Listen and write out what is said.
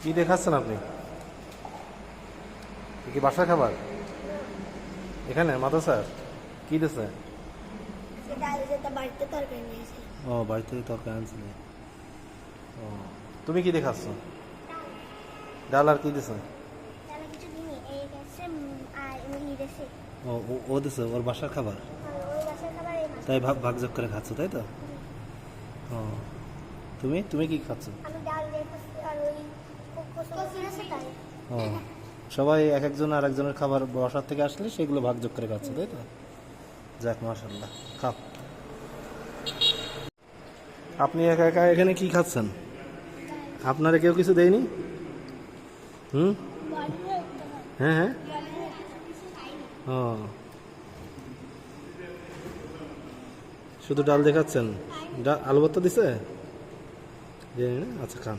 কি দেখাচ্ছেন আপনি? কি বাসার খাবার এখানে মাদ্রাসার? কি দিছে? ও বাড়ি থেকে তরকারি আনছিল। ও তুমি কি দেখাচ্ছ? ডাল আর কি দিছে? ও ও দিছে ওর বাসার খাবার, তাই ভাগযোগ করে খাচ্ছ তাই তো? ও তুমি তুমি কি খাচ্ছ? ও সবাই এক একজন আর একজনের খাবার বাসার থেকে আসলে সেগুলো ভাগযোগ করে খাচ্ছে তাই তো? যাক মাশাআল্লাহ, খাও। আপনি একা একা এখানে কি খাচ্ছেন? আপনারা কেউ কিছু দেয়নি? হুম, হ্যাঁ হ্যাঁ। ও শুধু ডাল দেখাচ্ছেন? আলু ভর্তা দিছে? জানি না, আচ্ছা খান।